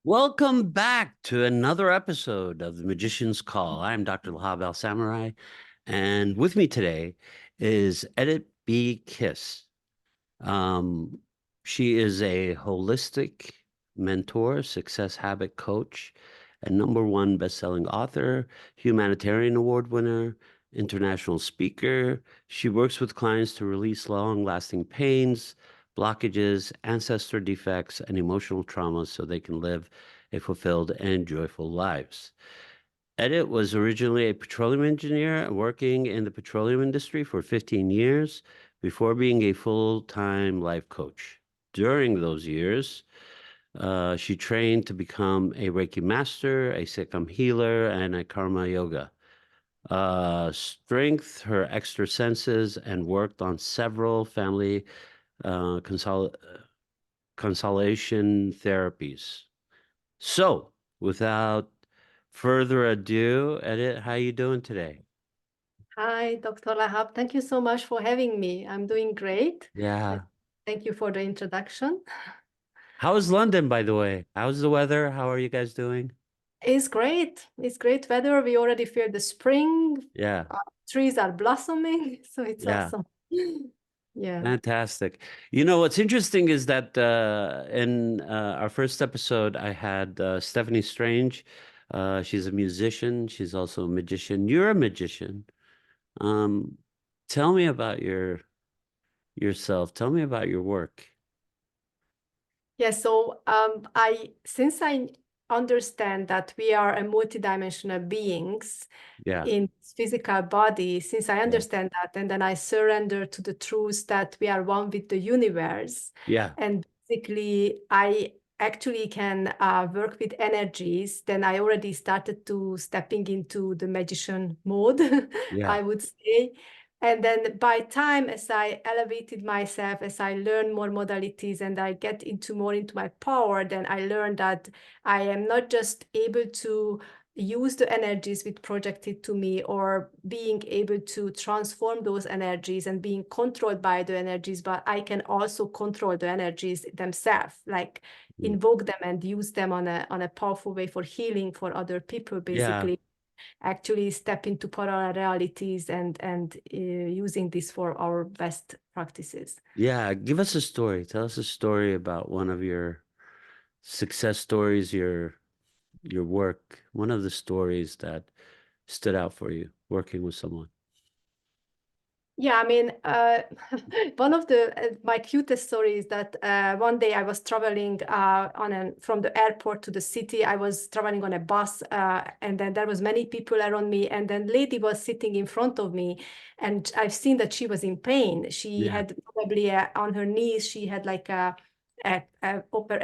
Welcome back to another episode of The Magician's Call. I'm Dr. Lahab Al Samurai, and with me today is Edith B. Kiss. Um, she is a holistic mentor, success habit coach, and #1 best-selling author, humanitarian award winner, international speaker. She works with clients to release long-lasting pains, blockages, ancestor defects, and emotional traumas so they can live a fulfilled and joyful lives. Edit was originally a petroleum engineer working in the petroleum industry for 15 years before being a full-time life coach. During those years, she trained to become a Reiki master, a Sikkim healer, and a Karma yoga. Strength her extra senses and worked on several family uh, consol consolation therapies. So, without further ado, Edit, how you doing today? Hi, Dr. Lahab. Thank you so much for having me. I'm doing great. And Yeah. thank you for the introduction. How is London, by the way? How's the weather? How are you guys doing? It's great. It's great weather. We already feel the spring. Yeah. Trees are blossoming, so it's Yeah. awesome. Yeah. Fantastic. You know, what's interesting is that in our first episode, I had Stephanie Strange. She's a musician. She's also a magician. You're a magician. Um, Tell me about yourself. Tell me about your work. Yeah, so since I understand that we are a multidimensional beings Yeah. in physical body, since I Yeah. understand that, and then I surrender to the truth that we are one with the universe, Yeah. and basically I actually can work with energies, then I already started to stepping into the magician mode, Yeah. I would say. And then by time, as I elevated myself, as I learn more modalities and I get into more into my power, then I learned that I am not just able to use the energies which projected to me or being able to transform those energies and being controlled by the energies, but I can also control the energies themselves, like Mm. invoke them and use them on a powerful way for healing for other people, Yeah. basically actually step into parallel realities and using this for our best practices. Yeah. Give us a story. Tell us a story about one of your success stories, your work, one of the stories that stood out for you working with someone. Yeah, I mean, one of the my cutest stories that one day I was traveling from the airport to the city. I was traveling on a bus, and then there was many people around me, and then lady was sitting in front of me, and I've seen that she was in pain. She Yeah. had probably on her knees. She had like a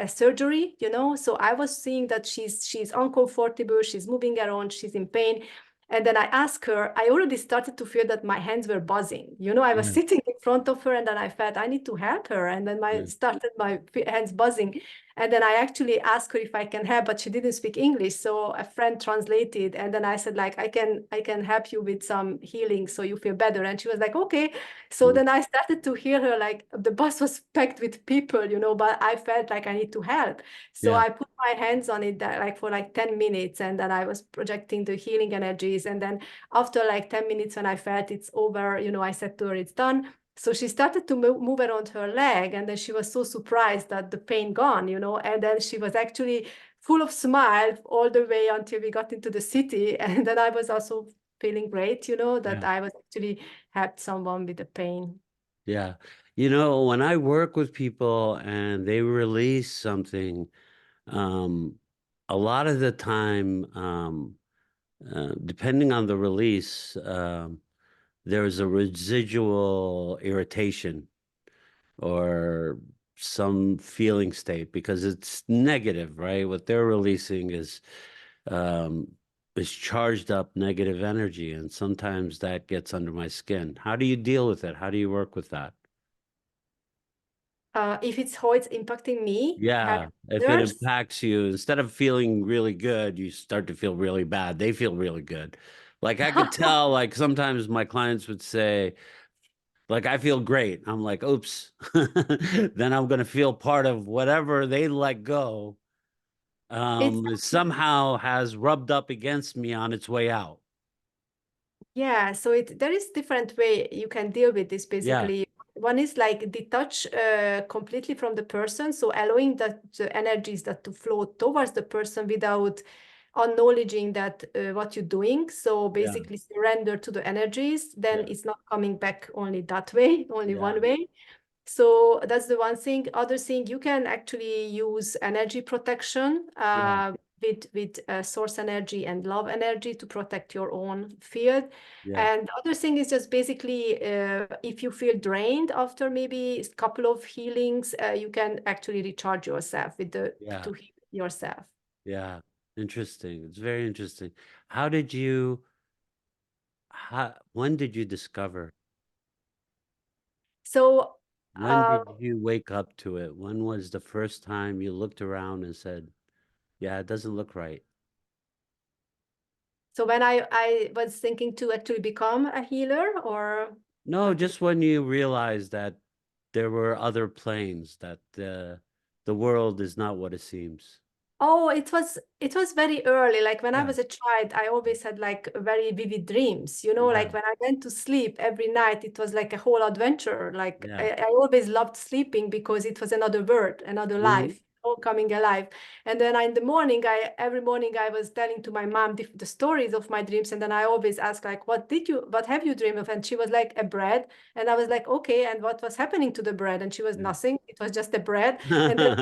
surgery, you know. So I was seeing that she's uncomfortable. She's moving around. She's in pain. And then I asked her, I already started to feel that my hands were buzzing. You know, I was Yeah. sitting in front of her and then I felt I need to help her. And then Yeah. my hands buzzing. And then I actually asked her if I can help, but she didn't speak English. So a friend translated. And then I said, like, I can help you with some healing so you feel better. And she was like, okay. So Mm. then I started to hear her, like the bus was packed with people, you know, but I felt like I need to help. So Yeah. I put my hands on it like for like 10 minutes and then I was projecting the healing energies. And then after like 10 minutes when I felt it's over, you know, I said to her, it's done. So she started to move around her leg and then she was so surprised that the pain gone, you know, and then she was actually full of smile all the way until we got into the city. And then I was also feeling great, you know, that Yeah. I was actually helped someone with the pain. Yeah. You know, when I work with people and they release something, um, a lot of the time, depending on the release, there's a residual irritation or some feeling state because it's negative, right? What they're releasing um, is charged up negative energy, and sometimes that gets under my skin. How do you deal with it? How do you work with that? If it's how it's impacting me, Yeah, help if it others. impacts you, instead of feeling really good, you start to feel really bad. They feel really good. Like I could tell, like sometimes my clients would say, like, I feel great. I'm like, oops. Then I'm gonna feel part of whatever they let go. It's it somehow has rubbed up against me on its way out. Yeah, so there is different way you can deal with this Yeah, basically. One is like detach completely from the person, so allowing that the energies that to flow towards the person without acknowledging that what you're doing. So yeah, basically surrender to the energies, then yeah, it's not coming back only that way, only yeah, one way. So that's the one thing. Other thing, you can actually use energy protection yeah, with source energy and love energy to protect your own field. yeah, And the other thing is just basically if you feel drained after maybe a couple of healings, you can actually recharge yourself with the yeah, to heal yourself. yeah. Interesting. It's very interesting. How did you, when did you discover? So When did you wake up to it? When was the first time you looked around and said, yeah, it doesn't look right? so when I was thinking to actually become a healer, or No, what do you just when you realized that there were other planes, that the world is not what it seems. Oh, it was very early. Like when I Yeah, was a child, I always had like very vivid dreams. You know, yeah, like when I went to sleep every night, it was like a whole adventure. Like yeah. I always loved sleeping because it was another world, another Hmm. life, all coming alive. And then in the morning, I every morning I was telling to my mom the stories of my dreams, and then I always ask like, what have you dreamed of? And she was like, a bread, and I was like, okay, and what was happening to the bread? And she was Yeah. nothing. It was just a bread, and then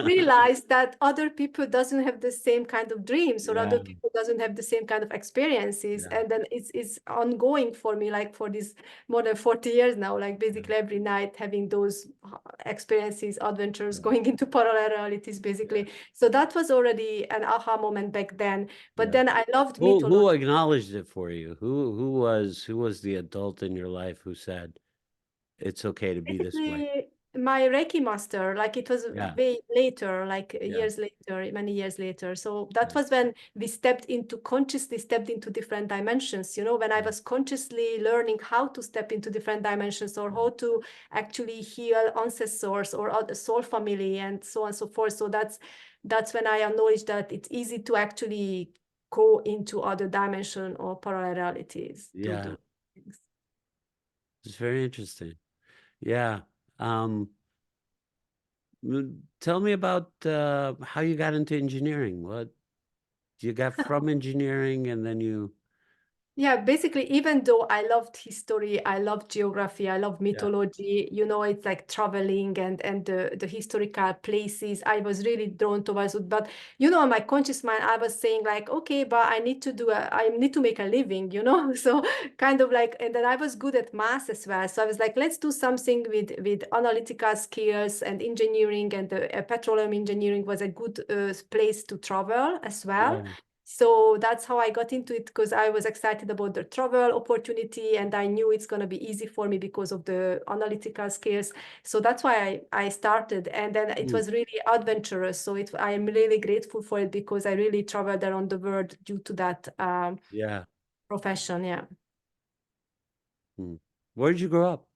realize that other people doesn't have the same kind of dreams, or Yeah, other people doesn't have the same kind of experiences, yeah, and then it's ongoing for me, like for this more than 40 years now, like yeah, basically every night having those experiences, adventures, yeah, going into parallel realities yeah, basically. So that was already an aha moment back then. But yeah. then I loved Who mythology. acknowledged it for you? Who was the adult in your life who said it's okay to be this way? Basically, my Reiki master, like it was Yeah, way later, like yeah, years later, many years later. So that yeah, was when we consciously stepped into different dimensions. You know, when I yeah, was consciously learning how to step into different dimensions, or yeah, how to actually heal ancestors or other soul family and so on and so forth. So that's when I acknowledged that it's easy to actually go into other dimension or parallel realities to yeah. do things. It's very interesting. Yeah. Um, Tell me about how you got into engineering. What you got from engineering, and then you, Yeah, basically, even though I loved history, I loved geography, I love yeah, mythology, you know, it's like traveling and the historical places, I was really drawn towards it. But, you know, in my conscious mind, I was saying like, okay, but I need to make a living, you know? So kind of like, and then I was good at math as well. So I was like, let's do something with analytical skills and engineering, and the petroleum engineering was a good place to travel as well. yeah, So that's how I got into it, because I was excited about the travel opportunity, and I knew it's going to be easy for me because of the analytical skills. So that's why I started. And then it mm, was really adventurous. So I am really grateful for it, because I really traveled around the world due to that yeah. profession. Yeah. Mm. Where did you grow up?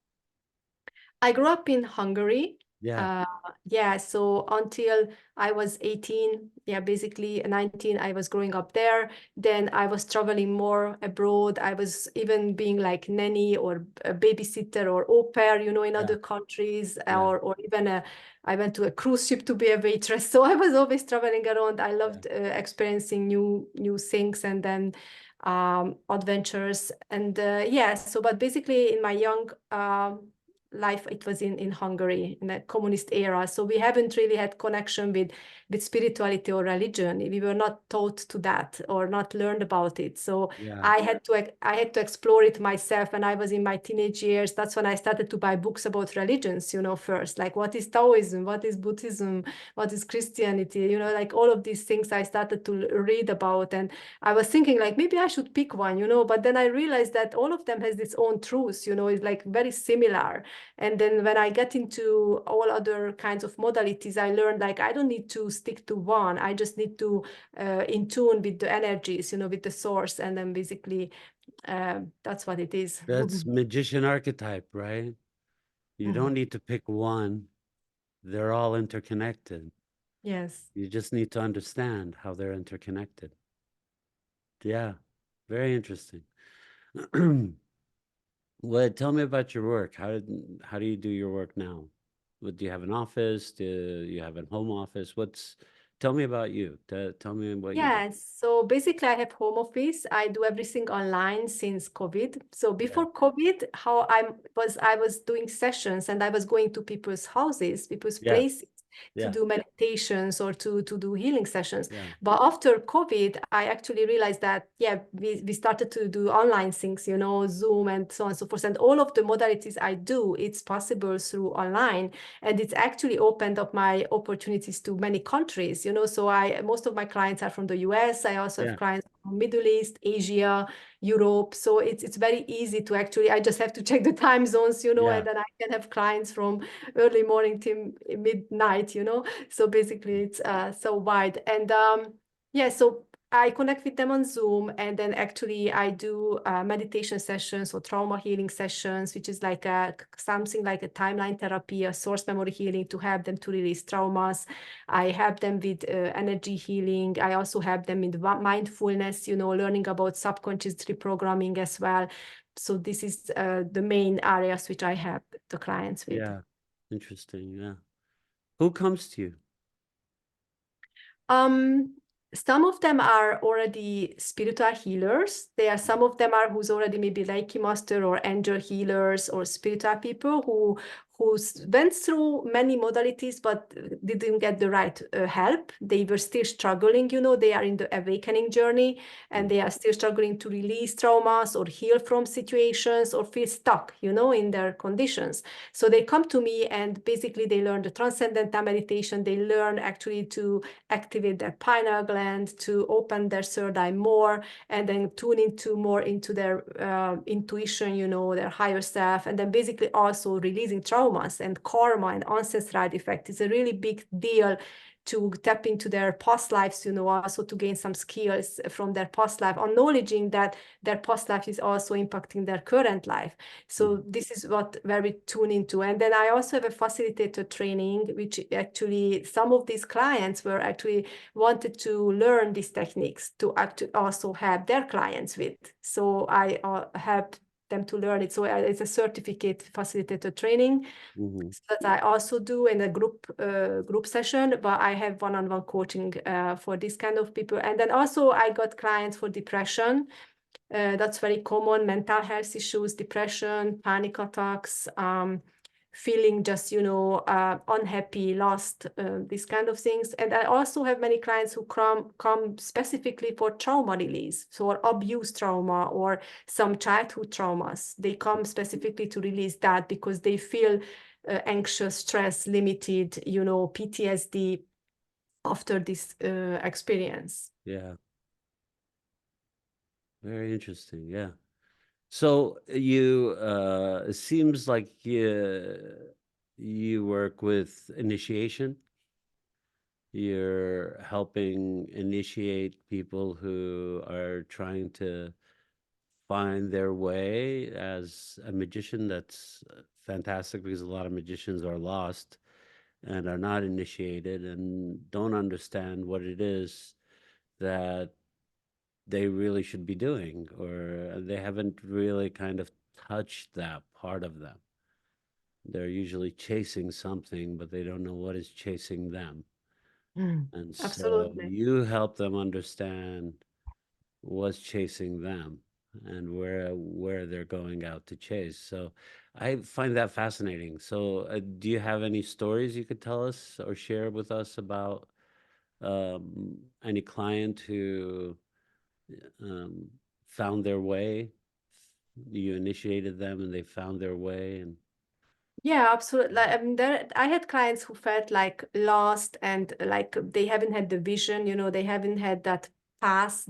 I grew up in Hungary. Yeah, Uh, yeah, so until I was 18, yeah, basically 19, I was growing up there. Then I was traveling more abroad. I was even being like nanny or a babysitter or au pair, you know, in yeah, other countries, yeah, or even I went to a cruise ship to be a waitress. So I was always traveling around. I yeah, loved experiencing new things, and then adventures. And yeah, so but basically in my young life, it was in Hungary in the communist era, so we haven't really had connection with spirituality or religion. We were not taught to that or not learned about it. So yeah, I had to explore it myself when I was in my teenage years. That's when I started to buy books about religions, you know, first, like what is Taoism, what is Buddhism, what is Christianity, you know, like all of these things I started to read about. And I was thinking like maybe I should pick one, you know, but then I realized that all of them has its own truths, you know, it's like very similar. And then when I get into all other kinds of modalities, I learned like I don't need to stick to one. I just need to in tune with the energies, you know, with the source. And then basically that's what it is. that's magician archetype, right? You don't need to pick one. They're all interconnected. Yes. You just need to understand how they're interconnected. Yeah, very interesting. Well, tell me about your work. How do you do your work now? Do you have an office? Do you have a home office? Tell me about you. Tell me what you do. Yes, so basically I have home office. I do everything online since COVID. So Yeah, before COVID, I was doing sessions and I was going to people's houses, people's yeah, places to yeah, do meditations or to do healing sessions. yeah, But after COVID, I actually realized that, yeah, we started to do online things, you know, Zoom and so on and so forth. And all of the modalities I do, it's possible through online. And it's actually opened up my opportunities to many countries, you know. So most of my clients are from the US. I also have yeah, clients from Middle East, Asia, Europe. So it's very easy to actually, I just have to check the time zones, you know, yeah. and then I can have clients from early morning till midnight, you know. So basically it's so wide. And yeah, so I connect with them on Zoom, and then actually I do meditation sessions or trauma healing sessions, which is like something like a timeline therapy, a source memory healing to help them to release traumas. I help them with energy healing. I also help them with mindfulness, you know, learning about subconscious reprogramming as well. So this is the main areas which I help the clients with. Yeah. Interesting. Yeah. Who comes to you? Um, some of them are already spiritual healers. There are some of them are who's already maybe Reiki master or angel healers or spiritual people who went through many modalities but didn't get the right help. They were still struggling, you know, they are in the awakening journey and Mm, they are still struggling to release traumas or heal from situations or feel stuck, you know, in their conditions. So they come to me and basically they learn the transcendental meditation. They learn actually to activate their pineal gland, to open their third eye more, and then tune into more into their intuition, you know, their higher self, and then basically also releasing traumas and karma and ancestral effect is a really big deal to tap into their past lives, you know, also to gain some skills from their past life, acknowledging that their past life is also impacting their current life. mm, So this is where we tune into. And then I also have a facilitator training, which actually some of these clients were actually wanted to learn these techniques to actually also help their clients with. So I help them to learn it. So it's a certificate facilitator training mhm, that I also do in a group session, but I have one-on-one coaching for this kind of people. And then also I got clients for depression. That's very common, mental health issues, depression, panic attacks, feeling just, you know, unhappy, lost, these kind of things. And I also have many clients who come specifically for trauma release, so abuse trauma or some childhood traumas. They come specifically to release that because they feel anxious, stressed, limited, you know, PTSD after this experience. yeah. Very interesting. Yeah. So it seems like you work with initiation. You're helping initiate people who are trying to find their way as a magician. That's fantastic because a lot of magicians are lost and are not initiated and don't understand what it is that they really should be doing, or they haven't really kind of touched that part of them. They're usually chasing something, but they don't know what is chasing them. Mm. And so Absolutely. you help them understand what's chasing them and where they're going out to chase. So I find that fascinating. So do you have any stories you could tell us or share with us about any client who um, found their way? You initiated them and they found their way and Yeah, absolutely. Like, I mean, I had clients who felt like lost and like they haven't had the vision, you know, they haven't had that path.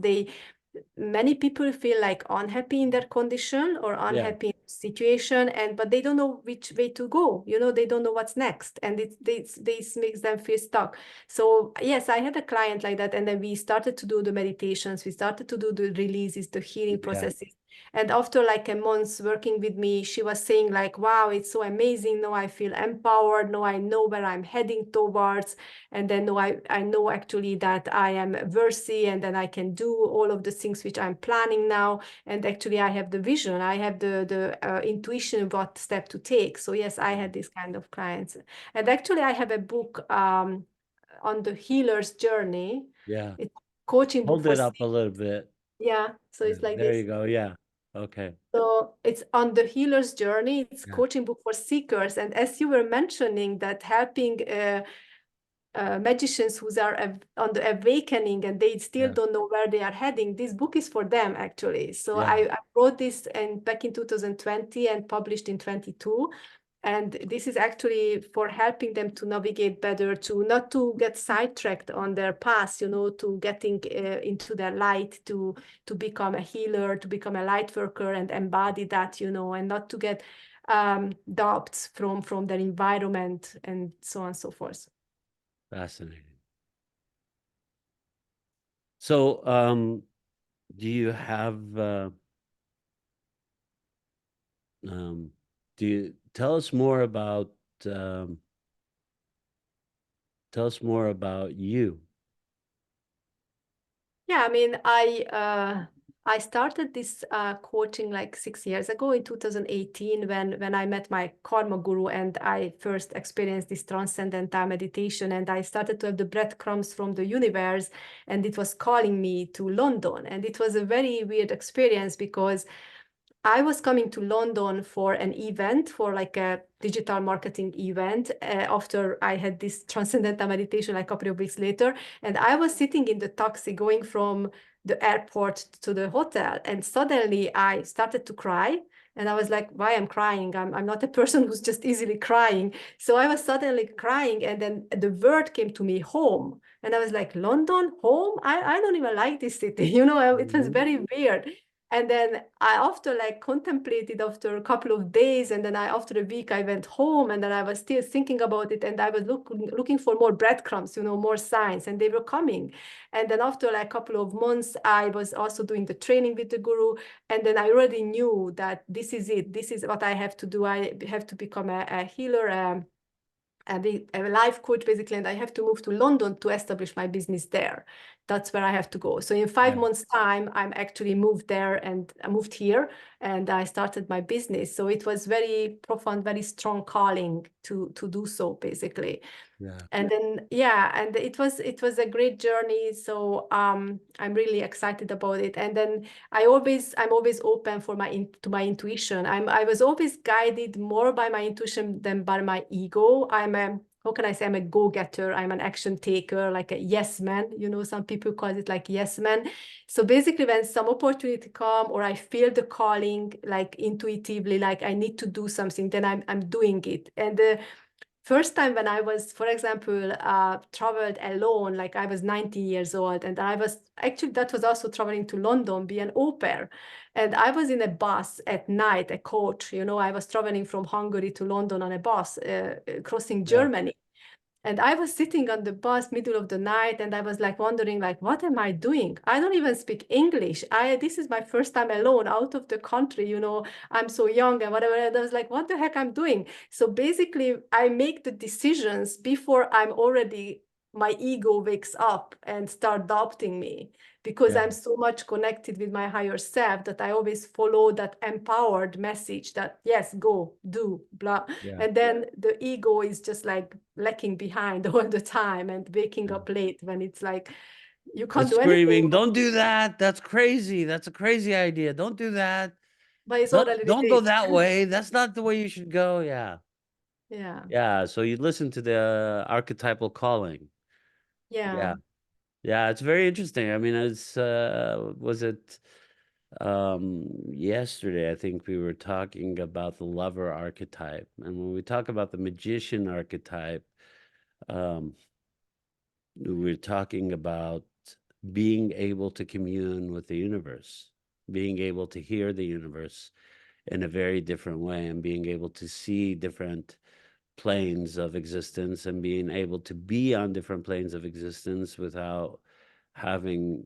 Many people feel like unhappy in their condition or yeah, unhappy in the situation, but they don't know which way to go. You know, they don't know what's next, and this makes them feel stuck. So yes, I had a client like that, and then we started to do the meditations, we started to do the releases, the healing yeah, processes. And after like a month working with me, she was saying like, wow, it's so amazing. Now I feel empowered. Now I know where I'm heading towards. And then now I know actually that I am worthy, and then I can do all of the things which I'm planning now. And actually I have the vision, I have the intuition of what step to take. So yes, I had this kind of clients. And actually I have a book on the healer's journey. Yeah. It's a coaching book Hold for, it up a little bit. yeah, so Yeah, it's like there this. you go. Yeah. Okay. So it's on the healer's journey. It's Yeah. coaching book for seekers. And as you were mentioning, that helping magicians who are on the awakening and they still Yeah. don't know where they are heading, this book is for them actually. So Yeah. I wrote this back in 2020 and published in 22. And this is actually for helping them to navigate better, to not to get sidetracked on their path, to getting into their light, to become a healer, to become a light worker and embody that, and not to get doubts from their environment and so on and so forth. Fascinating. So, do you have do you tell us more about um, you? Yeah, I mean, I started this coaching like 6 years ago in 2018 when I met my karma guru and I first experienced this transcendental meditation, and I started to have the breadcrumbs from the universe, and it was calling me to London. And it was a very weird experience because I was coming to London for an event, for like a digital marketing event, after I had this transcendental meditation like a couple of weeks later. And I was sitting in the taxi going from the airport to the hotel. And suddenly I started to cry. And I was like, why I'm crying? I'm not a person who's just easily crying. So I was suddenly crying. And then the word came to me, home. And I was like, London, home? I don't even like this city. It was Mhm. very weird. And then I after like contemplated after a couple of days, and then after a week I went home, and then I was still thinking about it, and I was looking for more breadcrumbs, more signs, and they were coming. And then after like a couple of months, I was also doing the training with the guru, and then I already knew that this is it. This is what I have to do. I have to become a healer. A life coach basically, and I have to move to London to establish my business there. That's where I have to go. So in 5 months' time, I'm actually moved there, and I moved here, and I started my business. So it was very profound, very strong calling to do so basically. Yeah. And then yeah, and it was a great journey. So I'm really excited about it. And then I'm always open for to my intuition. I was always guided more by my intuition than by my ego. How can I say, I'm a go-getter, I'm an action taker, like a yes man. Some people call it like yes man. So basically when some opportunity come, or I feel the calling like intuitively, like I need to do something, then I'm doing it. And first time when I was, for example, traveled alone, like I was 19 years old, and I was actually, that was also traveling to London, be an au pair. And I was in a bus at night, a coach, I was traveling from Hungary to London on a bus, crossing Yeah. Germany. And I was sitting on the bus middle of the night, and I was like wondering, like, what am I doing? I don't even speak English. This is my first time alone out of the country, I'm so young and whatever. And I was like, what the heck I'm doing? So basically I make the decisions before my ego wakes up and start doubting me, because Yeah. I'm so much connected with my higher self that I always follow that empowered message that yes, go, do, blah. Yeah. And then the ego is just like lacking behind all the time and waking Yeah. up late when it's like you can't It's do anything, screaming, don't do that. That's crazy. That's a crazy idea. Don't do that. but it's Don't already don't go late. that way. That's not the way you should go. Yeah. Yeah, Yeah. So you listen to the archetypal calling. yeah. Yeah. Yeah, it's very interesting. I mean, was it yesterday, I think we were talking about the lover archetype. And when we talk about the magician archetype, um, we're talking about being able to commune with the universe, being able to hear the universe in a very different way, and being able to see different planes of existence, and being able to be on different planes of existence without having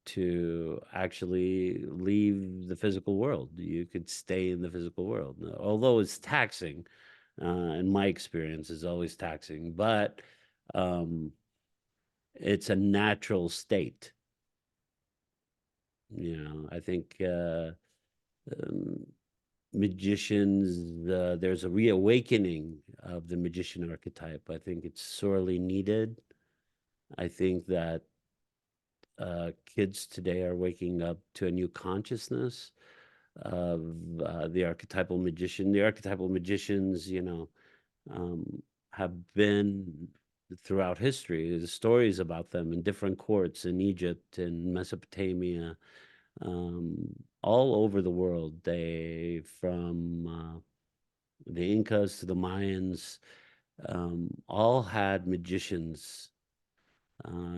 to actually leave the physical world. You could stay in the physical world, although it's taxing. In my experience, is always taxing, but um, it's a natural state. I think um, magicians, there's a reawakening of the magician archetype. I think it's sorely needed. I think that kids today are waking up to a new consciousness of the archetypal magician. The archetypal magicians, um, have been throughout history. There's stories about them in different courts in Egypt and Mesopotamia, um, all over the world. They, from the Incas to the Mayans, all had magicians,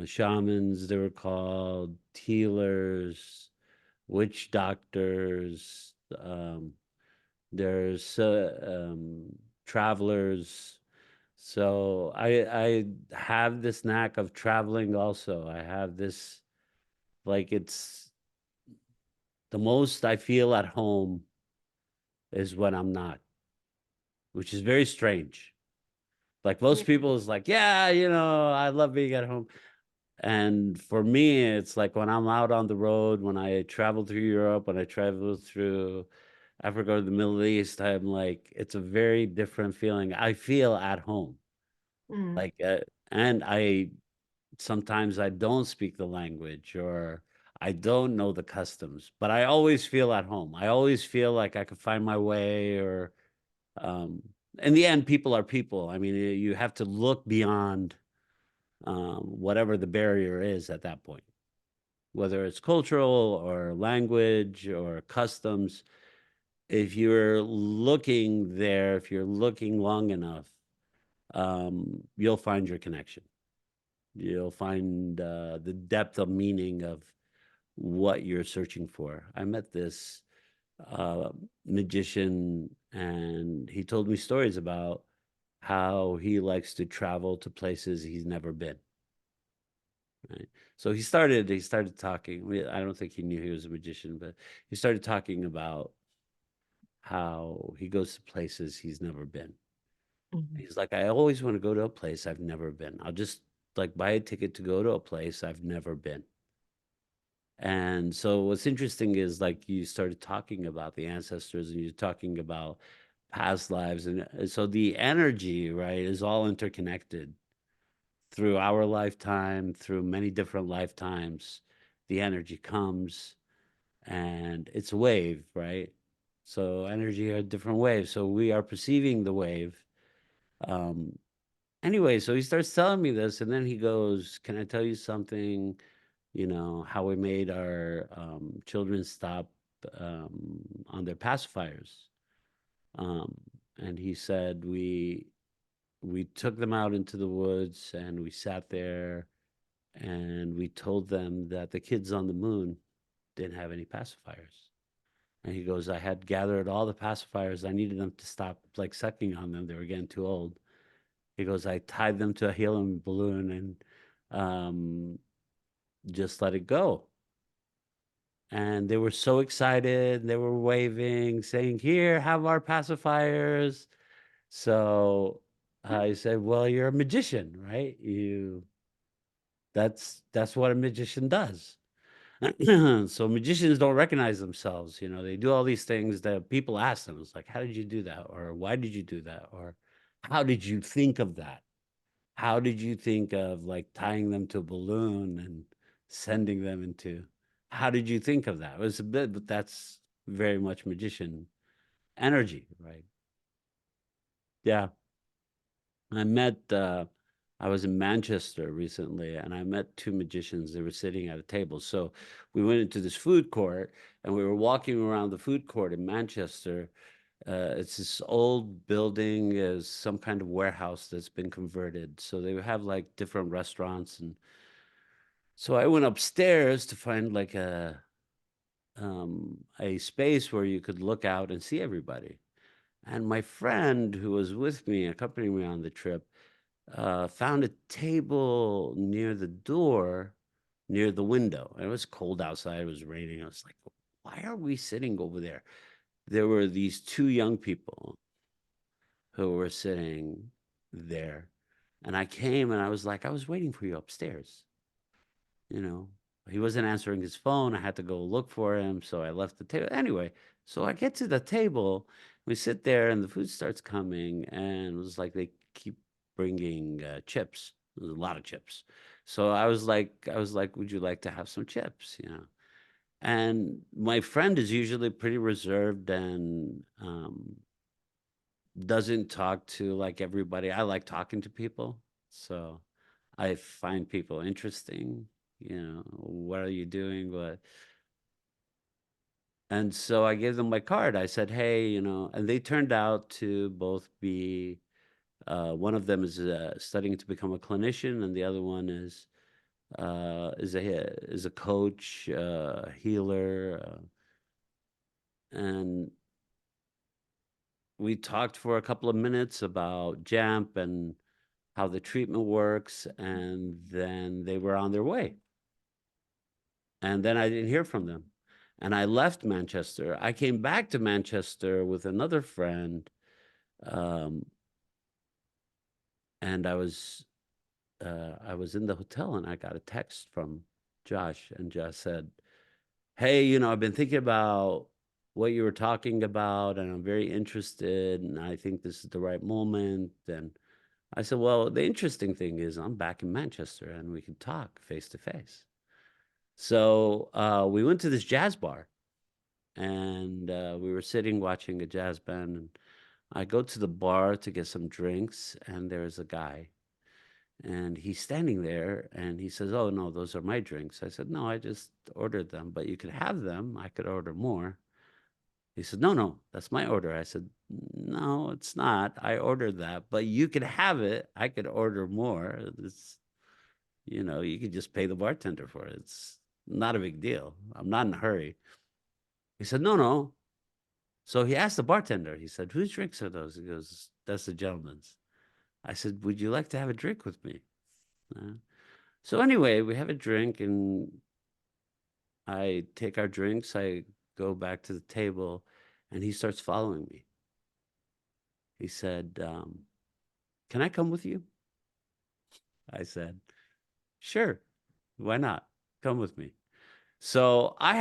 shamans, they were called, healers, witch doctors. There's travelers. So I have this knack of traveling also. I have this, like, it's the most I feel at home is when I'm not, which is very strange. Like Yeah. most people is like, yeah, I love being at home. And for me, it's like when I'm out on the road, when I travel through Europe, when I travel through Africa or the Middle East, I'm like, it's a very different feeling. I feel at home. Mm. Like, and I sometimes I don't speak the language or I don't know the customs, but I always feel at home. I always feel like I could find my way or, um, in the end, people are people. I mean, you have to look beyond whatever the barrier is at that point, whether it's cultural or language or customs. If you're looking there, if you're looking long enough, you'll find your connection. You'll find the depth of meaning of what you're searching for. I met this uh, magician, and he told me stories about how he likes to travel to places he's never been. Right. So he started talking. I don't think he knew he was a magician, but he started talking about how he goes to places he's never been. Mhm. He's like, I always want to go to a place I've never been. I'll just like buy a ticket to go to a place I've never been. And so what's interesting is like you started talking about the ancestors and you're talking about past lives. And so the energy, right, is all interconnected through our lifetime, through many different lifetimes. The energy comes and it's a wave, right? So energy are different waves. So we are perceiving the wave. Um, anyway, so he starts telling me this, and then he goes, "Can I tell you something? How we made our children stop on their pacifiers." Um, and he said, we took them out into the woods and we sat there and we told them that the kids on the moon didn't have any pacifiers. And he goes, I had gathered all the pacifiers. I needed them to stop like sucking on them. They were getting too old. He goes, I tied them to a helium balloon and just let it go. And they were so excited. They were waving, saying, here, have our pacifiers. So I said, well, you're a magician, right? That's what a magician does. So magicians don't recognize themselves. They do all these things that people ask them. It's like, how did you do that? Or why did you do that? Or how did you think of that? How did you think of like tying them to a balloon and sending them into? How did you think of that? It was a bit, but that's very much magician energy, right? Yeah. I met I was in Manchester recently and I met two magicians. They were sitting at a table. So we went into this food court and we were walking around the food court in Manchester. It's this old building, is some kind of warehouse that's been converted. So they have like different restaurants. And so I went upstairs to find like a space where you could look out and see everybody. And my friend who was with me, accompanying me on the trip, found a table near the door near the window. It was cold outside. It was raining. I was like, why are we sitting over there? There were these two young people who were sitting there. And I came and I was like, I was waiting for you upstairs. You know, he wasn't answering his phone. I had to go look for him. So I left the table. Anyway, so I get to the table. We sit there and the food starts coming. And it was like they keep bringing chips. There's a lot of chips. So I was like, would you like to have some chips? You know, and my friend is usually pretty reserved and doesn't talk to like everybody. I like talking to people. So I find people interesting. You know, what are you doing? What? And so I gave them my card. I said, hey, you know, and they turned out to both be one of them is studying to become a clinician, and the other one is a coach, healer, and we talked for a couple of minutes about JAMP and how the treatment works, and then they were on their way. And then I didn't hear from them. And I left Manchester. I came back to Manchester with another friend, um, and I was in the hotel, and I got a text from Josh, and Josh said, "Hey, you know, I've been thinking about what you were talking about, and I'm very interested, and I think this is the right moment." And I said, well, the interesting thing is I'm back in Manchester and we can talk face to face. So we went to this jazz bar and we were sitting watching a jazz band. And I go to the bar to get some drinks, and there's a guy. And he's standing there and he says, oh, no, those are my drinks. I said, no, I just ordered them, but you could have them. I could order more. He said, no, no, that's my order. I said, no, it's not. I ordered that, but you could have it. I could order more. It's, you know, you could just pay the bartender for it. It's not a big deal. I'm not in a hurry. He said, no, no. So he asked the bartender, he said, whose drinks are those? He goes, that's the gentleman's. I said, would you like to have a drink with me? So anyway, we have a drink and I take our drinks. I go back to the table and he starts following me. He said, can I come with you? I said, sure, why not? Come with me. So I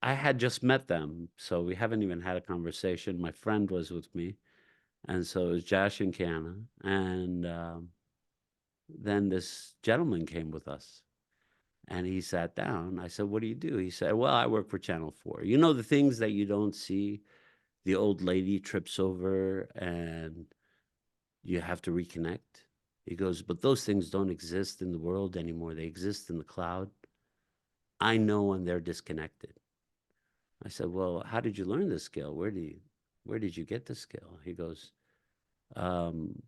had just met them, so we haven't even had a conversation. My friend was with me, and so it was Josh and Kiana, and then this gentleman came with us, and he sat down. I said, "What do you do?" He said, "Well, I work for Channel 4. You know the things that you don't see. The old lady trips over, and you have to reconnect." He goes, "But those things don't exist in the world anymore. They exist in the cloud. I know when they're disconnected." I said, well, how did you learn this skill? Where did you get this skill? He goes, um,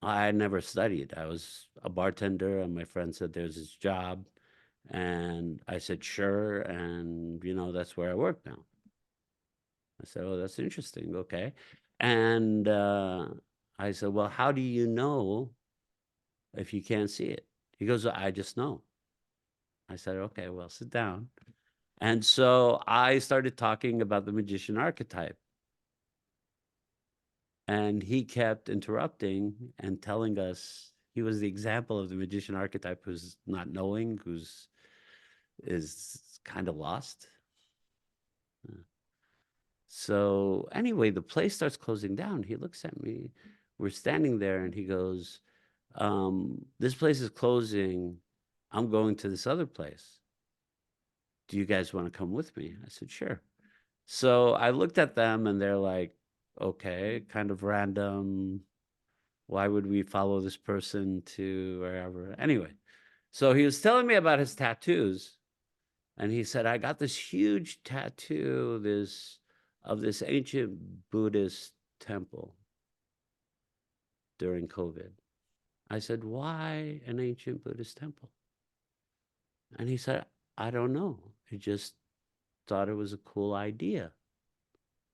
I never studied. I was a bartender, and my friend said there's this job. And I said, sure. And, you know, that's where I work now. I said, oh, that's interesting. Okay. And I said, well, how do you know if you can't see it? He goes, I just know. I said, okay, well, sit down. And so I started talking about the magician archetype. And he kept interrupting and telling us he was the example of the magician archetype who's not knowing, who's is kind of lost. So anyway, the place starts closing down. He looks at me. We're standing there and he goes, this place is closing. I'm going to this other place. Do you guys want to come with me? I said, sure. So I looked at them and they're like, okay, kind of random. Why would we follow this person to wherever? Anyway, so he was telling me about his tattoos, and he said, I got this huge tattoo, of this ancient Buddhist temple during COVID. I said, why an ancient Buddhist temple? And he said, I don't know. I just thought it was a cool idea.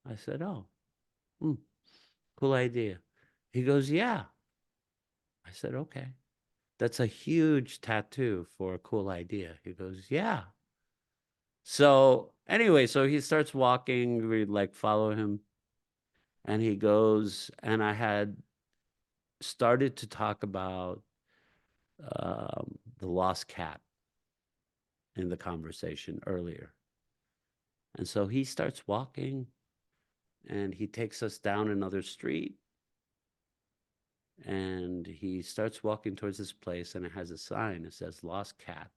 I said, oh, cool idea. He goes, yeah. I said, okay. that's a huge tattoo for a cool idea. He goes, yeah. So anyway, so he starts walking, we like follow him, and he goes, and I had started to talk about the lost cat in the conversation earlier. And so he starts walking and he takes us down another street and he starts walking towards this place and it has a sign that says lost cat.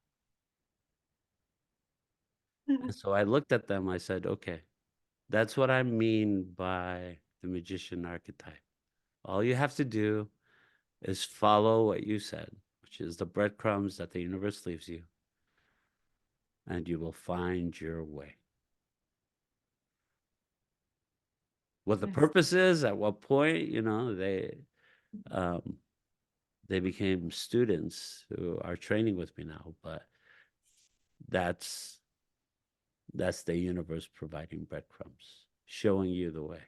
And so I looked at them, I said, okay, that's what I mean by the magician archetype. All you have to do is follow what you said, which is the breadcrumbs that the universe leaves you, and you will find your way. What the Yes. purpose is, at what point, um, they became students who are training with me now, but that's that's the universe providing breadcrumbs, showing you the way.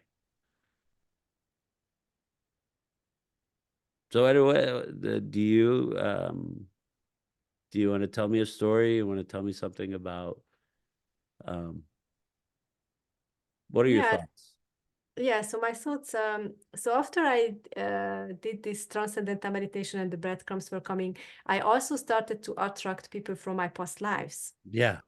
So anyway, do you want to tell me a story? You want to tell me something about um, what are your Yeah, thoughts? yeah. So my thoughts. So after I did this transcendental meditation and the breadcrumbs were coming, I also started to attract people from my past lives. Yeah,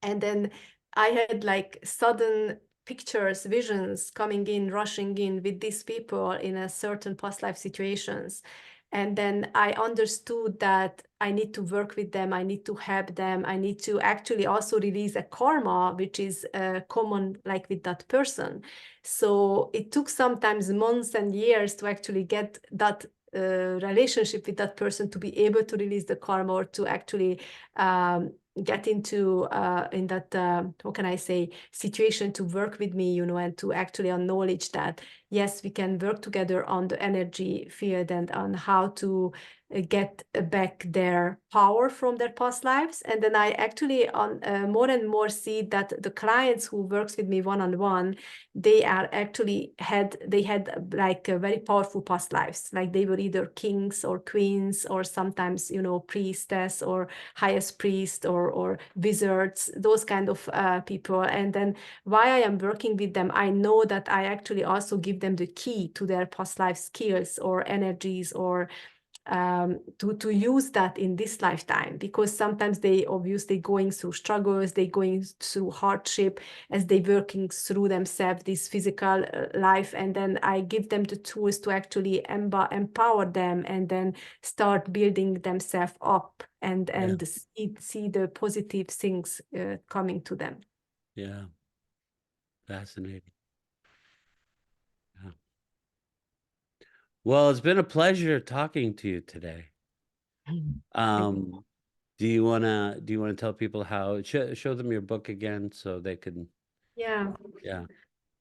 And then I had like sudden pictures, visions coming in, rushing in with these people in a certain past life situations. And then I understood that I need to work with them, I need to help them, I need to actually also release a karma, which is common like with that person. So it took sometimes months and years to actually get that relationship with that person to be able to release the karma or to actually get into in that how can I say situation to work with me, and to actually acknowledge that yes, we can work together on the energy field and on how to get back their power from their past lives. And then I actually on more and more see that the clients who works with me one-on-one, they are actually had like a very powerful past lives, like they were either kings or queens or sometimes priestess or highest priest or wizards, those kind of people. And then why I am working with them, I know that I actually also give them the key to their past life skills or energies or to use that in this lifetime, because sometimes they obviously going through struggles, they going through hardship as they working through themselves this physical life, and then I give them the tools to actually empower them and then start building themselves up and yeah, see the positive things coming to them. yeah. Fascinating. Yeah. Well, it's been a pleasure talking to you today. Thank you. Um, do you wanna tell people how show them your book again so they can Yeah, yeah,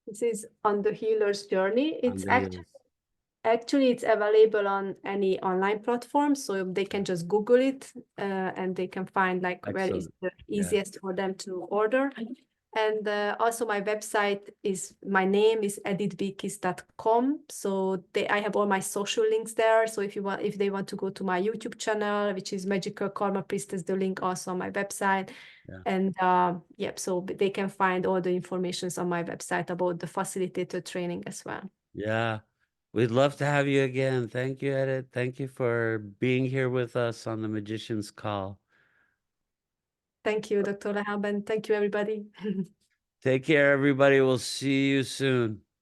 this is On the Healer's Journey. on It's the actually heels. Actually, it's available on any online platform, so they can just Google it and they can find like where is Excellent. the Yeah, easiest for them to order. And also my website is, my name is edithbkis.com. So I have all my social links there. So if they want to go to my YouTube channel, which is Magical Karma Priestess, the link also on my website. yeah, And yep, so they can find all the informations on my website about the facilitator training as well. yeah. We'd love to have you again. Thank you, Edith. Thank you for being here with us on the Magician's Call. Thank you, Dr. Lahaban. Thank you, everybody. Take care, everybody. We'll see you soon.